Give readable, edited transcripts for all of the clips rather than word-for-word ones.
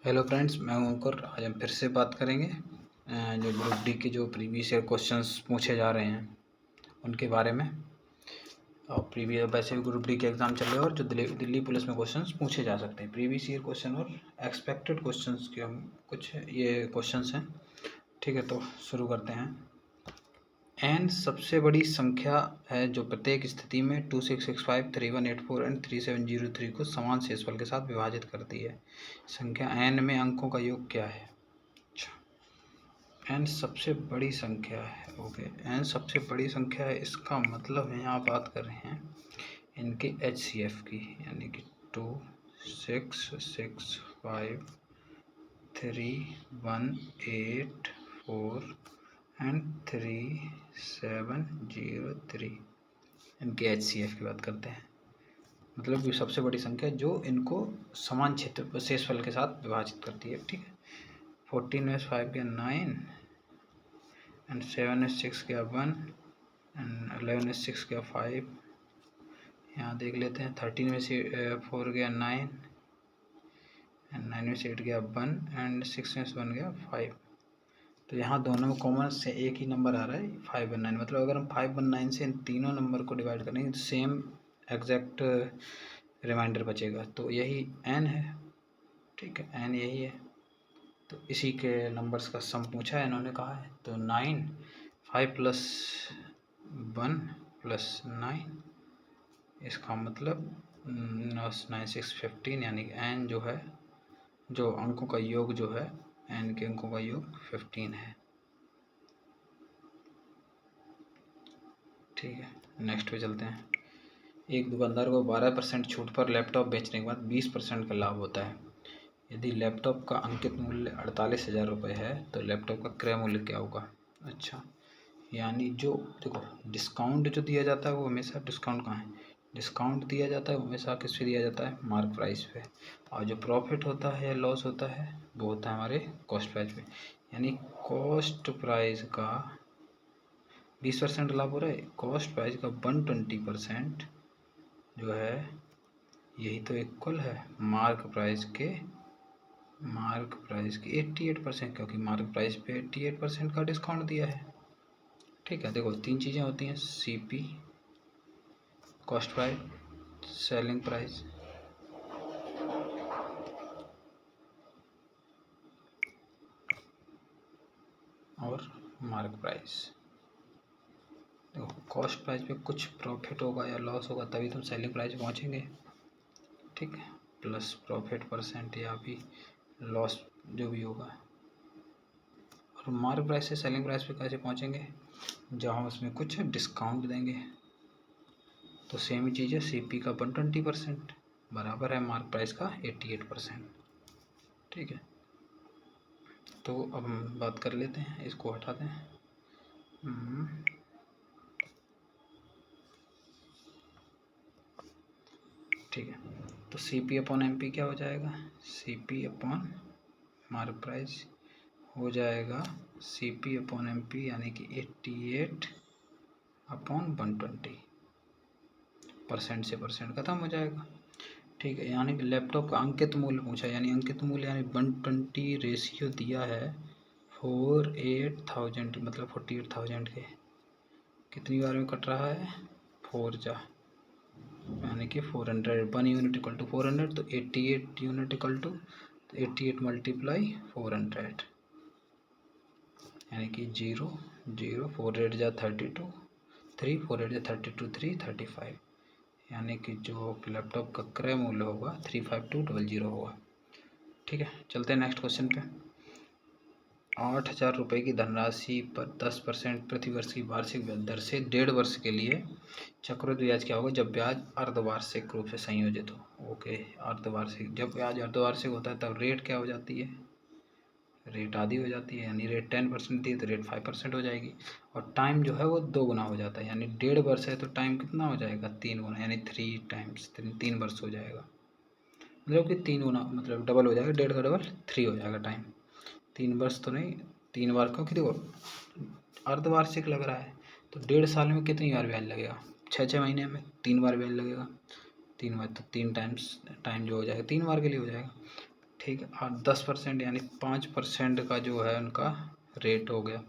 Hello friends, मैं हूं अंकुर। आज हम फिर से बात करेंगे जो ग्रुप डी के जो प्रीवियस ईयर क्वेश्चंस पूछे जा रहे हैं उनके बारे में। और प्रीवियस वैसे भी ग्रुप डी के एग्ज़ाम चल रहे हैं और जो दिल्ली पुलिस में क्वेश्चंस पूछे जा सकते हैं, प्रीवियस ईयर क्वेश्चन और एक्सपेक्टेड क्वेश्चंस के हम कुछ ये क्वेश्चंस हैं। ठीक है, तो शुरू करते हैं। एन सबसे बड़ी संख्या है जो प्रत्येक स्थिति में 2665, 3184 एंड 3703 को समान शेषफल के साथ विभाजित करती है। संख्या एन में अंकों का योग क्या है? एन सबसे बड़ी संख्या है। ओके, एन सबसे बड़ी संख्या है, इसका मतलब है यहाँ बात कर रहे हैं इनके HCF की, यानी कि 2 6 6 5 3 1 8 4 एंड 3 7 0 3 इनके HCF की बात करते हैं। मतलब ये सबसे बड़ी संख्या जो इनको समान क्षेत्र शेषफल के साथ विभाजित करती है। ठीक है, 14 में 5 गया 9 एंड 7 में 6 गया 1 एंड 11 में 6 गया 5। यहाँ देख लेते हैं 13 में से 4 गया 9 एंड 9 में से 8 गया 1 एंड 6 में से 1 गया 5। तो यहाँ दोनों में कॉमन से एक ही नंबर आ रहा है 5 और 9। मतलब अगर हम 5 और 9 से इन तीनों नंबर को डिवाइड करेंगे तो सेम एग्जैक्ट रिमाइंडर बचेगा। तो यही एन है। ठीक है, एन यही है। तो इसी के नंबर्स का सम पूछा है इन्होंने, कहा है। तो 9 5 प्लस 1 प्लस 9, इसका मतलब 9 6 15, यानी एन जो है, जो अंकों का योग जो है, एन के अंकों का योग 15 है। ठीक है, नेक्स्ट पे चलते हैं। एक दुकानदार को 12% छूट पर लैपटॉप बेचने के बाद 20% का लाभ होता है। यदि लैपटॉप का अंकित मूल्य 48,000 रुपये है तो लैपटॉप का क्रय मूल्य क्या होगा? अच्छा, यानी जो देखो डिस्काउंट जो दिया जाता है वो हमेशा, डिस्काउंट कहाँ है, डिस्काउंट दिया जाता है वो हमेशा किस पे दिया जाता है? मार्क प्राइस पे। और जो प्रॉफिट होता है या लॉस होता है वो होता है हमारे कॉस्ट प्राइस पे। यानी कॉस्ट प्राइस का 20% लाभ हो रहा है, कॉस्ट प्राइस का 120% जो है, यही तो इक्वल है मार्क प्राइस के 88%, क्योंकि मार्क प्राइस पे 88% का डिस्काउंट दिया है। ठीक है, देखो तीन चीज़ें होती हैं, CP cost price, selling price, और मार्क प्राइस। देखो कॉस्ट प्राइस पे कुछ प्रॉफिट होगा या लॉस होगा तभी तुम सेलिंग प्राइस पहुंचेंगे। ठीक है, प्लस प्रॉफिट परसेंट या भी लॉस जो भी होगा। और मार्क प्राइस से सेलिंग प्राइस पे कैसे पहुंचेंगे? जहाँ हम उसमें कुछ डिस्काउंट देंगे। तो सेम ही चीज़ है, CP का 120% बराबर है मार्क प्राइस का 88%। ठीक है, तो अब हम बात कर लेते हैं, इसको हटाते हैं। ठीक है, तो CP अपॉन MP क्या हो जाएगा? CP अपॉन मार्क प्राइस हो जाएगा CP अपॉन MP, यानी कि 88 अपॉन 120, परसेंट से परसेंट खत्म हो जाएगा। ठीक है, यानी कि लैपटॉप का अंकित मूल्य पूछा, यानी अंकित मूल्य यानी 120 रेशियो दिया है 48,000, मतलब 48,000 के कितनी बार में कट रहा है? 4 जा, यानी कि 400, 1 यूनिट इक्वल टू 400, तो 88 यूनिट इक्वल टू 88 मल्टीप्लाई 400, यानी कि 0 0, 4 8 जा 32, 3 4 8 जा 32, 3 35, यानी कि जो लैपटॉप का क्रय मूल्य होगा 35200 होगा। ठीक है, चलते हैं नेक्स्ट क्वेश्चन पे। 8,000 रुपये की धनराशि पर 10% प्रति वर्ष की वार्षिक ब्याज दर से 1.5 वर्ष के लिए चक्रवृद्धि ब्याज क्या होगा जब ब्याज अर्धवार्षिक रूप से संयोजित हो? ओके, अर्धवार्षिक, जब ब्याज अर्धवार्षिक होता है तब रेट क्या हो जाती है? रेट आधी हो जाती है, यानी रेट 10% थी तो रेट 5% हो जाएगी। और टाइम जो है वो 2 गुना हो जाता है, यानी 1.5 वर्ष है तो टाइम कितना हो जाएगा? 3 गुना, यानी 3 टाइम्स 3 वर्ष हो जाएगा। मतलब कि 3 गुना, मतलब डबल हो जाएगा, 1.5 का डबल 3 हो जाएगा टाइम। 3 वर्ष तो नहीं, 3 बार, क्योंकि देखो अर्धवार्षिक लग रहा है तो 1.5 साल में कितनी बार ब्याज लगेगा? 6 महीने में 3 बार ब्याज लगेगा। 3 बार तो 3 टाइम्स टाइम जो हो जाएगा 3 बार के लिए हो जाएगा। ठीक है, और 10% यानी 5% का जो है उनका रेट हो गया।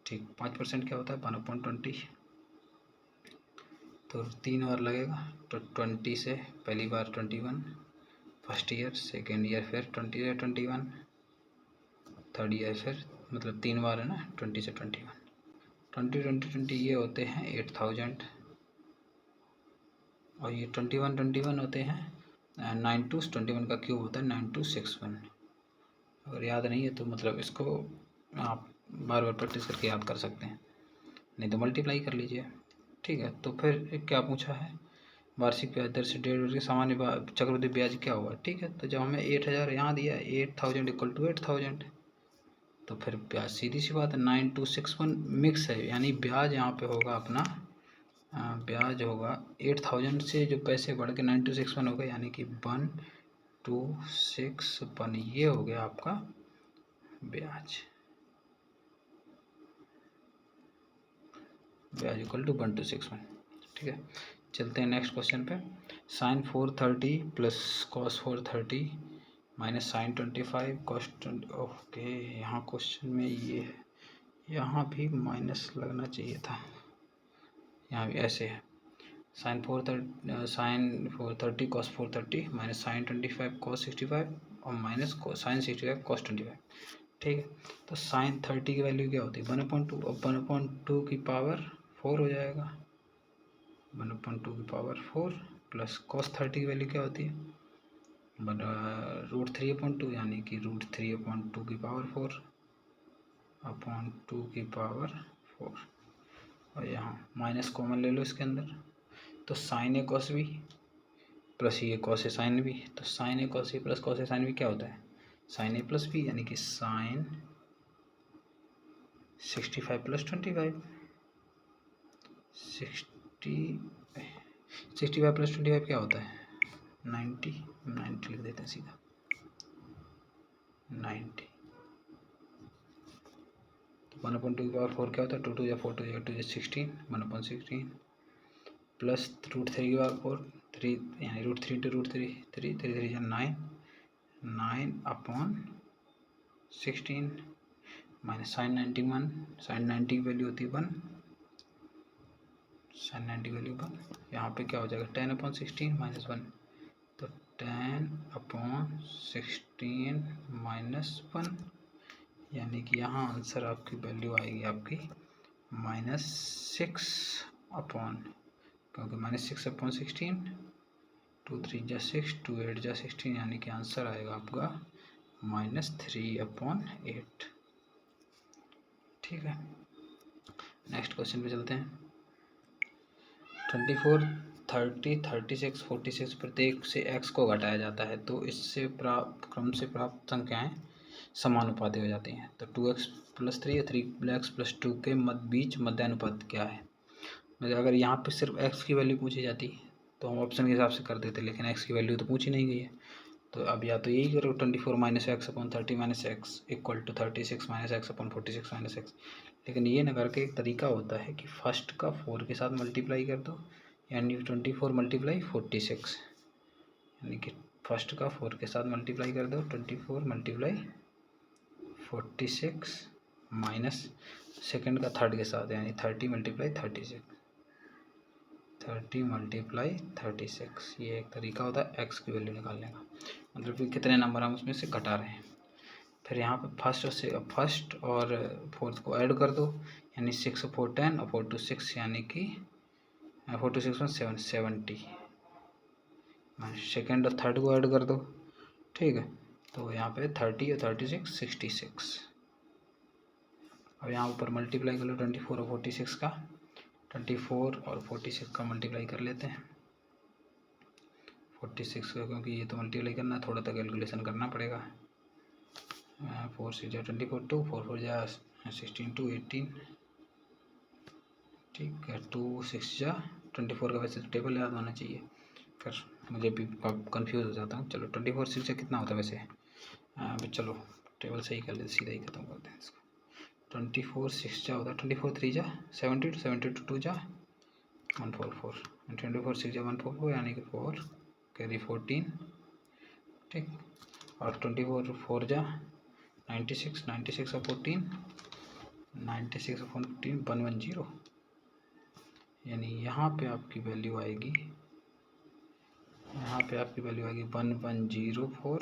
ठीक, 5% क्या होता है 1/20, तो 3 बार लगेगा, तो 20 से पहली बार 21 फर्स्ट ईयर, सेकेंड ईयर फिर 20 से 21, थर्ड ईयर फिर, मतलब 3 बार है ना, 20 से 21, 20 ये होते हैं 8000, और ये 21 होते हैं 9×21 का क्यूब होता है 9261। अगर याद नहीं है तो मतलब इसको आप बार बार प्रैक्टिस करके याद कर सकते हैं, नहीं तो मल्टीप्लाई कर लीजिए। ठीक है, तो फिर क्या पूछा है, वार्षिक ब्याज दर से 1.5 के सामान्य चक्रवृद्धि ब्याज क्या होगा। ठीक है, तो जब हमें 8000 यहाँ दिया है, 8000 इक्वल टू 8000, तो फिर ब्याज सीधी सी बात है 9261 मिक्स है, यानी ब्याज यहाँ पे होगा अपना ब्याज होगा 8000 से जो पैसे बढ़ के 9261 हो गए, यानी कि 1261, ये हो गया आपका ब्याज इक्वल टू 1261। ठीक है, चलते हैं नेक्स्ट क्वेश्चन पे। Sine 430 plus cos 430 minus sine 25 cos 20। Okay, यहाँ क्वेश्चन में ये है, यहाँ भी माइनस लगना चाहिए था, यहाँ भी ऐसे है sine 430 cos 430 minus sine 25 cos 65 और माइनस साइन 65 कॉस 25। ठीक है, तो साइन 30 की वैल्यू क्या होती है 1/2, और 1/2 की पावर 4 हो जाएगा, 1/2 की पावर 4 प्लस कॉस 30 की वैल्यू क्या होती है √3/2, यानी कि √3/2 की पावर 4/2 की पावर 4, और यहाँ माइनस कॉमन ले लो इसके अंदर, तो साइन ए कॉस बी प्लस ये कॉस ए साइन बी, तो sign A cos A plus cos A sine B क्या होता है साइन ए प्लस बी, यानी कि साइन 65 प्लस 25, 65 प्लस 25 क्या होता है 90 लिख देते हैं सीधा 90, तो 1/2 की पावर 4 क्या होता है 2 2 या 4 2 या 2 या 16, 1/16 प्लस √3 की पावर 4 3, यानी √3 × √3 3 3 3 9/16 माइनस साइन 91, साइन 90 की वैल्यू होती है 1, साइन 90 की वैल्यू 1, यहाँ पे क्या हो जाएगा 10/16 माइनस 1, तो 10/16 माइनस 1, यानी कि यहाँ आंसर आपकी वैल्यू आएगी आपकी -6, क्योंकि -6/16, 2 3 जा 6, 2 8 जा 16, यानी कि आंसर आएगा आपका -3/8। ठीक है, नेक्स्ट क्वेश्चन पे चलते हैं। 24 30 36 46 प्रत्येक से x को घटाया जाता है, तो इससे क्रम से प्राप्त संख्याएं समानुपाती हो जाती हैं, तो 2x + 3 या 3x + 2 के बीच मध्यानुपात क्या है। मतलब अगर यहाँ पे सिर्फ x की वैल्यू पूछी जाती तो हम ऑप्शन के हिसाब से कर देते, लेकिन x की वैल्यू तो पूछी नहीं गई है, तो अब या तो यही करो 24 - x/30 - x equal to 36 - x/46 - x, लेकिन ये ना करके एक तरीका होता है कि फर्स्ट का 4 के साथ मल्टीप्लाई कर दो, यानी 24 × 46, यानी कि फर्स्ट का 4 के साथ मल्टीप्लाई कर दो 24 × 46 माइनस सेकंड का थर्ड के साथ, यानी 30 × 36, 30 × 36, ये एक तरीका होता है x की वैल्यू निकालने का, मतलब कि कितने नंबर हम उसमें से घटा रहे हैं। फिर यहाँ पे फर्स्ट और फोर्थ को ऐड कर दो, यानी 6 और 4 10 और 4 2 6, यानी कि 4 2 6 1 70, सेकेंड और थर्ड को ऐड कर दो। ठीक है, तो यहाँ पे 30 और 36 66, अब यहाँ ऊपर मल्टीप्लाई कर लो 24 और 46 का, 24 और 46 का मल्टीप्लाई कर लेते हैं 46 का, क्योंकि ये तो मल्टीप्लाई करना है, थोड़ा सा कैलकुलेशन करना पड़ेगा। 4 6 जा 24, 2 4 4 जा 16, 2 18, ठीक है 2 6 जा 24 का वैसे तो टेबल याद होना चाहिए, फिर मुझे भी कंफ्यूज हो जाता हूँ। चलो 24 6 जा कितना होता है वैसे, चलो टेबल सही कर लेते, सीधा ही खत्म करते हैं इसको। 24 6 जा होता है 24 3 जा 72, 72 2 जा 144, 24 6 जा 144, यानी कि 4 कैरी 14, ठीक, और 24 4 जा 96, 96 और 14 96 और 14 110, यानी यहाँ पे आपकी वैल्यू आएगी, 1104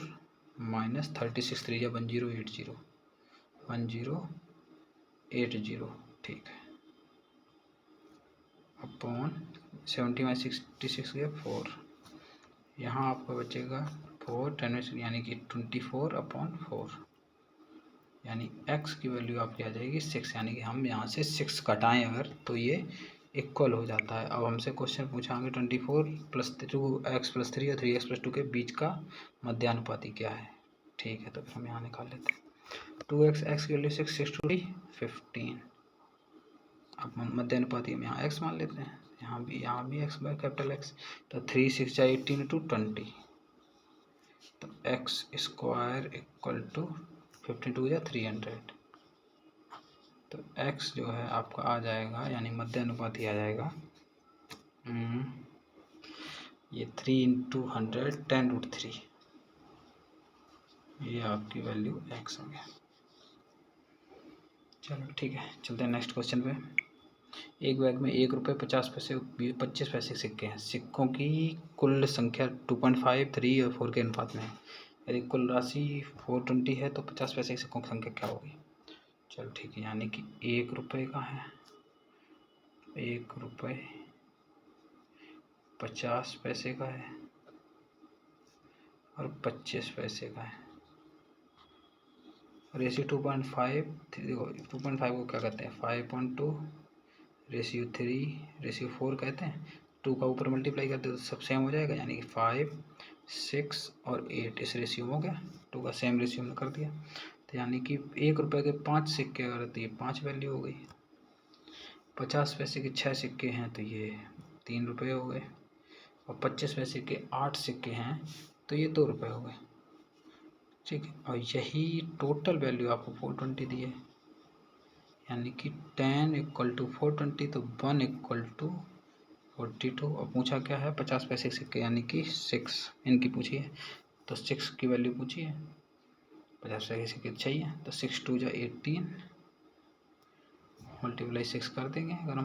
माइनस 36 3 जा 1080 1080, ठीक है, अपॉन 70 में 66 गया 4, यहाँ आपका बचेगा 4 10 यानी कि 24/4, यानी x की वैल्यू आपकी आ जाएगी 6, यानी कि हम यहाँ से 6 घटाएं अगर तो ये इक्वल हो जाता है। अब हमसे क्वेश्चन पूछा होंगे 24 + 2x + 3 और 3x + 2 के बीच का मध्यानुपाती क्या है, ठीक है, तो फिर हम यहाँ निकाल लेते हैं। 2x x की वैल्यू 6 6 2 15, अब मध्यानुपाती हम यहाँ x मान लेते हैं, यहाँ भी x बाय कैपिटल X, तो 3 6 जा 18 × 20, तो x² = 15 2 जा 300, तो x जो है आपका आ जाएगा, यानी मध्यानुपाती आ जाएगा ये 3 × 100 10√3, ये आपकी वैल्यू x हो गया। चलो ठीक है, चलते हैं नेक्स्ट क्वेश्चन पे। एक बैग में 1 रुपये 50 पैसे 25 पैसे सिक्के हैं, सिक्कों की कुल संख्या 2.5 3 और 4 के अनुपात में है, यदि कुल राशि 420 है तो 50 पैसे के सिक्कों की संख्या क्या होगी। चलो ठीक है, यानी कि 1 रुपये का है, 1 रुपये 50 पैसे का है और 25 पैसे का है, रेशियो 2.5, देखो 2.5 को क्या कहते हैं 5.2, रेशियो 3 रेशियो 4 कहते हैं, 2 का ऊपर मल्टीप्लाई करते तो सब सेम हो जाएगा, यानी कि 5 6 और 8 इस रेशियो में हो गया, 2 का सेम रेशियो में कर दिया, तो यानी कि 1 रुपये के 5 सिक्के अगर तो ये 5 वैल्यू हो गई, 50 पैसे के 6 सिक्के हैं तो ये 3 रुपये हो गए, और 25 पैसे के 8 सिक्के हैं तो ये 2 रुपये हो गए, ठीक है, और यही टोटल वैल्यू आपको 420 दी है, यानी कि 10 = 420, तो 1 = 42, और पूछा क्या है 50 पैसे के सिक्के, यानी कि 6 इनकी पूछी है, तो 6 की वैल्यू पूछी है, 50 पैसे के सिक्के चाहिए, तो 6 2 जा 18 मल्टीप्लाई 6 कर देंगे, अगर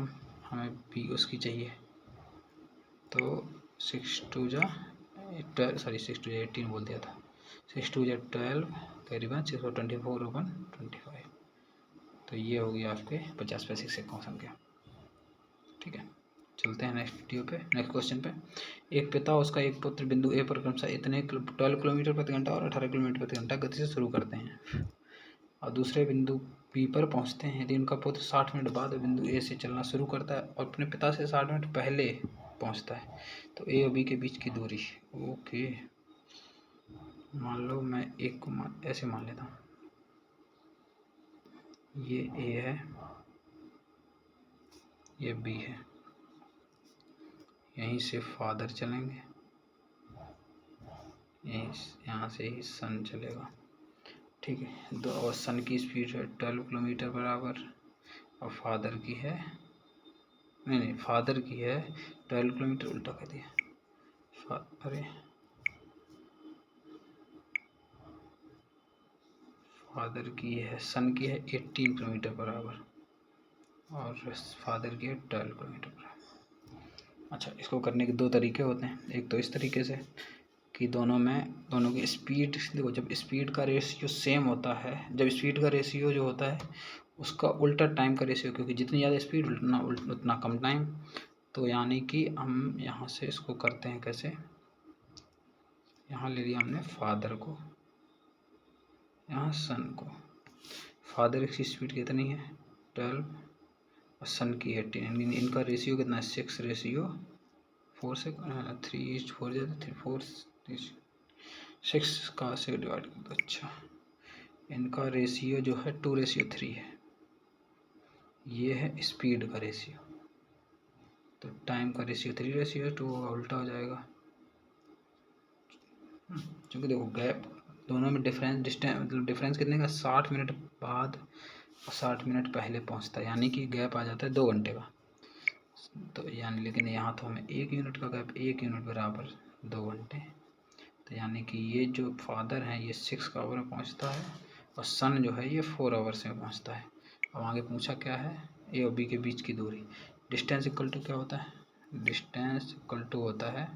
हमें भी उसकी चाहिए तो 6 2 जा 18 बोल दिया था, 6 2 जा 12 करीबन 624/25, तो ये होगी आपके 50 पैसे के सिक्कों की संख्या, ठीक है। चलते हैं नेक्स्ट क्वेश्चन पे। एक पिता उसका एक पुत्र बिंदु ए पर क्रमशः इतने 12 किलोमीटर प्रति घंटा और 18 किलोमीटर प्रति घंटा गति से शुरू करते हैं और दूसरे बिंदु बी पर पहुंचते हैं, यदि उनका पुत्र 60 मिनट बाद बिंदु ए से चलना शुरू करता है और अपने पिता से 60 मिनट पहले पहुंचता है, तो ए और बी के बीच की दूरी, ओके, मान लो मैं एक को ऐसे मान लेता हूँ, ये ए है, ये बी है, यहीं से फादर चलेंगे, यहाँ से ही सन चलेगा, ठीक है, दो, और सन की स्पीड है 12 किलोमीटर बराबर, और फादर की है नहीं फादर की है 12 किलोमीटर, उल्टा कर दिया, अरे फादर की है, सन की है 18 किलोमीटर बराबर और फादर की है 12 किलोमीटर बराबर। अच्छा, इसको करने के दो तरीके होते हैं, एक तो इस तरीके से कि दोनों की स्पीड, देखो जब स्पीड का रेशियो सेम होता है, जब स्पीड का रेशियो जो होता है उसका उल्टा टाइम का रेशियो, क्योंकि जितनी ज़्यादा स्पीड उतना कम टाइम, तो यानी कि हम यहाँ से इसको करते हैं कैसे, यहाँ ले लिया हमने फादर को, यहाँ सन को, फादर की स्पीड कितनी है 12 और सन की 18, इनका रेशियो कितना है 6/4 से 3:4 जाता 4 6 का से डिवाइड कर दो, अच्छा इनका रेशियो जो है 2:3 है, ये है स्पीड का रेशियो, तो टाइम का रेशियो 3:2 होगा, उल्टा हो जाएगा, क्योंकि देखो गैप दोनों में डिफरेंस कितने का 60 मिनट बाद और 60 मिनट पहले पहुंचता है, यानी कि गैप आ जाता है 2 घंटे का, तो यानी लेकिन यहाँ तो हमें 1 यूनिट का गैप, 1 यूनिट बराबर 2 घंटे, तो यानी कि ये जो फादर हैं ये 6 आवर में पहुंचता है और सन जो है ये 4 आवर्स में पहुंचता है। अब आगे पूछा क्या है, ए और बी के बीच की दूरी। डिस्टेंस इक्वल टू क्या होता है, डिस्टेंस इक्वल टू होता है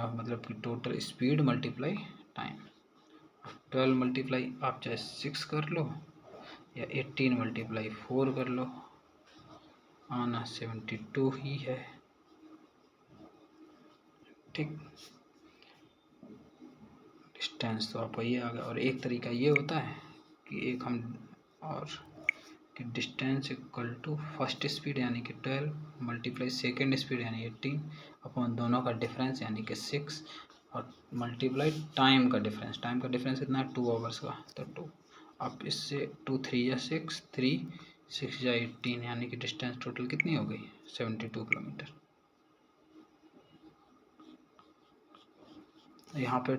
मतलब कि total speed multiply time. 12 multiply आप चाहे 6 कर लो या 18 मल्टीप्लाई 4 कर लो, आना 72 ही है। ठीक, डिस्टेंस तो आपका ये आ गया। और एक तरीका ये होता है कि एक हम और कि distance equal to first speed यानी कि 12 मल्टीप्लाई सेकेंड स्पीड यानी 18 अपॉन दोनों का डिफरेंस यानी कि 6 और मल्टीप्लाई टाइम का डिफरेंस। टाइम का डिफरेंस कितना है 2 आवर्स का, तो 2। अब इससे 2 3 या 6, 3 6 या 18 यानी कि डिस्टेंस टोटल कितनी हो गई 72 किलोमीटर। यहाँ पे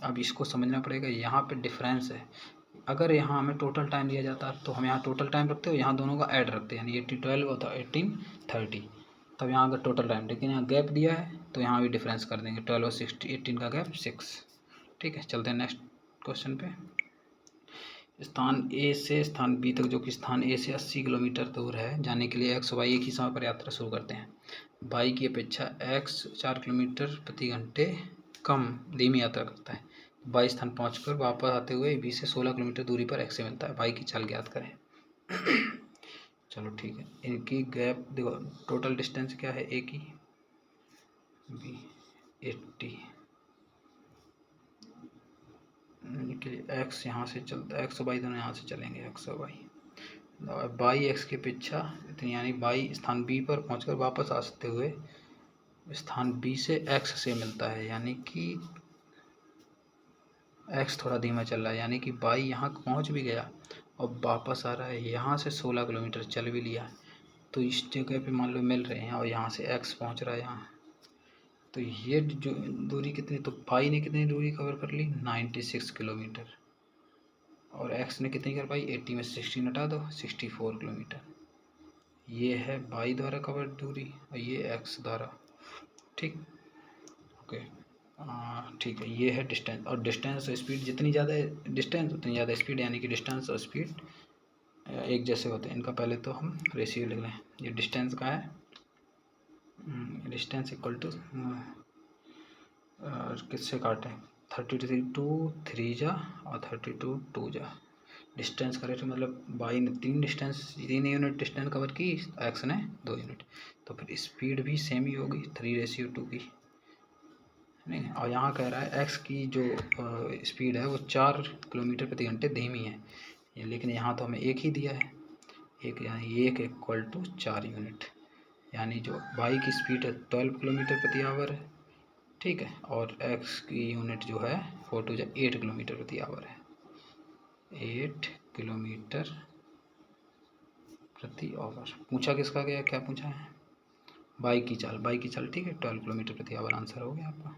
अब इसको समझना पड़ेगा, यहाँ पे डिफरेंस है। अगर यहाँ हमें टोटल टाइम दिया जाता तो हम यहाँ टोटल टाइम रखते हो, यहाँ दोनों का ऐड रखते यानी 80 12 होता 18 30, तब यहाँ अगर टोटल टाइम, लेकिन यहाँ गैप दिया है तो यहाँ भी डिफरेंस कर देंगे 12 और 18 का गैप 6। ठीक है, चलते हैं नेक्स्ट क्वेश्चन पे। स्थान ए से स्थान बी तक जो कि स्थान ए से 80 किलोमीटर दूर है जाने के लिए एक्स वाई एक ही समय पर यात्रा शुरू करते हैं। वाई की अपेक्षा एक्स 4 किलोमीटर प्रति घंटे कम धीमी यात्रा करता है। बाई स्थान पहुंचकर वापस आते हुए बी से 16 किलोमीटर दूरी पर एक्स से मिलता है। बाई की चाल ज्ञात करें। चलो ठीक है, इनकी गैप देखो, टोटल डिस्टेंस क्या है ए की, बी 80 के एक्स यहाँ से चलता है, एक्स और वाई दोनों यहाँ से चलेंगे, एक्स और वाई। बाई एक्स की अपेक्षा इतनी यानी बाई स्थान बी पर पहुंचकर वापस आते हुए स्थान बी से एक्स से मिलता है, यानी कि एक्स थोड़ा धीमा चल रहा है, यानी कि बाई यहाँ पहुँच भी गया और वापस आ रहा है। यहाँ से 16 किलोमीटर चल भी लिया, तो इस जगह पे मान लो मिल रहे हैं और यहाँ से एक्स पहुँच रहा है यहाँ, तो ये जो दूरी कितनी, तो बाई ने कितनी दूरी कवर कर ली 96 किलोमीटर और एक्स ने कितनी कर पाई 80 में 16 हटा दो 64 किलोमीटर। ये है बाई द्वारा कवर दूरी और ये एक्स द्वारा। ठीक, ओके, ठीक है, ये है डिस्टेंस। और डिस्टेंस और स्पीड जितनी ज़्यादा डिस्टेंस उतनी ज़्यादा स्पीड, यानी कि डिस्टेंस और स्पीड एक जैसे होते हैं। इनका पहले तो हम रेशियो लिख लें। ये डिस्टेंस का है, डिस्टेंस इक्वल टू किससे काटें 32 3 जा और 32 2 जा। डिस्टेंस का रेशियो मतलब बाई ने 3 यूनिट डिस्टेंस कवर की, एक्स ने 2 यूनिट, तो फिर स्पीड भी सेम ही होगी 3:2 की, नहीं। और यहाँ कह रहा है एक्स की जो स्पीड है वो 4 किलोमीटर प्रति घंटे धीमी है, लेकिन यहाँ तो हमें एक ही दिया है, एक, यानी 1 इक्वल टू 4 यूनिट, यानी जो वाई की स्पीड है 12 किलोमीटर प्रति आवर है। ठीक है, और एक्स की यूनिट जो है 4 2 8 किलोमीटर प्रति आवर है, 8 किलोमीटर प्रति आवर। पूछा किसका गया, क्या पूछा है, बाई की चाल, बाई की चाल। ठीक है, 12 किलोमीटर प्रति आवर आंसर हो गया आपका।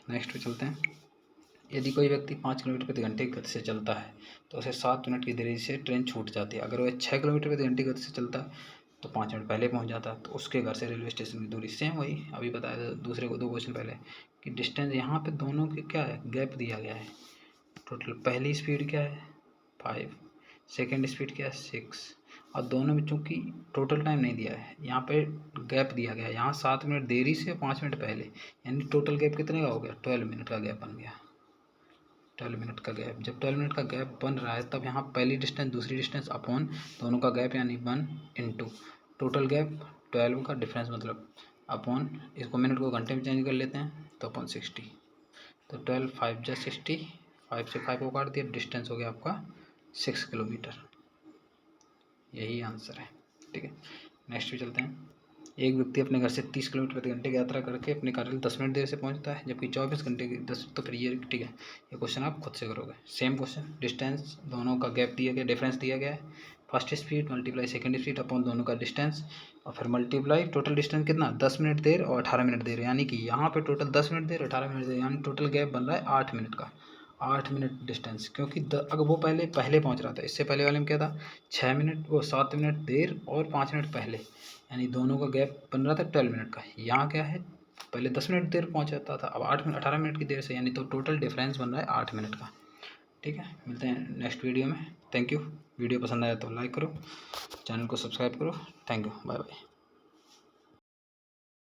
नेक्स्ट पे चलते हैं। यदि कोई व्यक्ति 5 किलोमीटर प्रति घंटे की गति से चलता है तो उसे 7 मिनट की देरी से ट्रेन छूट जाती है। अगर वह 6 किलोमीटर प्रति घंटे की गति से चलता है तो 5 मिनट पहले पहुंच जाता है। तो उसके घर से रेलवे स्टेशन की दूरी सेम वही अभी बताया था दूसरे को 2 क्वेश्चन पहले कि डिस्टेंस यहाँ पे दोनों के क्या है, गैप दिया गया है। टोटल पहली स्पीड क्या है 5, सेकेंड स्पीड क्या है 6, और दोनों में चूँकि टोटल टाइम नहीं दिया है, यहाँ पे गैप दिया गया है। यहाँ 7 मिनट देरी से 5 मिनट पहले, यानी टोटल गैप कितने का हो गया 12 मिनट का गैप बन गया। 12 मिनट का गैप, जब 12 मिनट का गैप बन रहा है तब यहाँ पहली डिस्टेंस दूसरी डिस्टेंस अपॉन दोनों का गैप यानी 1 इंटू टोटल गैप 12 का डिफरेंस मतलब अपॉन, इसको मिनट को घंटे में चेंज कर लेते हैं तो अपॉन 60, तो 12 5 जा 60, 5 से 5 को काट दिया, डिस्टेंस हो गया आपका 6 किलोमीटर। यही आंसर है। ठीक है, नेक्स्ट पे चलते हैं। एक व्यक्ति अपने घर से 30 किलोमीटर प्रति घंटे की यात्रा करके अपने कार्यालय 10 मिनट देर से पहुंचता है, जबकि 24 घंटे की 10, तो फिर ये ठीक है, ये क्वेश्चन आप खुद से करोगे। सेम क्वेश्चन, डिस्टेंस दोनों का गैप दिया गया, डिफरेंस दिया गया है, first speed multiply second speed upon दोनों का डिस्टेंस, और फिर मल्टीप्लाई टोटल डिस्टेंस कितना 10 मिनट देर और 18 मिनट देर, यानी कि यहाँ पे टोटल 10 मिनट देर 18 मिनट देर, यानी टोटल गैप बन रहा है 8 मिनट का, 8 मिनट डिस्टेंस। क्योंकि अगर वो पहले पहुँच रहा था, इससे पहले वाले में क्या था 6 मिनट, वो 7 मिनट देर और 5 मिनट पहले, यानी दोनों का गैप बन रहा था 12 मिनट का। यहाँ क्या है, पहले 10 मिनट देर पहुँचाता था, अब 18 मिनट की देर से, यानी तो टोटल डिफरेंस बन रहा है 8 मिनट का। ठीक है, मिलते हैं नेक्स्ट वीडियो में। Thank you. वीडियो पसंद आया तो लाइक करो, चैनल को सब्सक्राइब करो। Thank you, bye bye.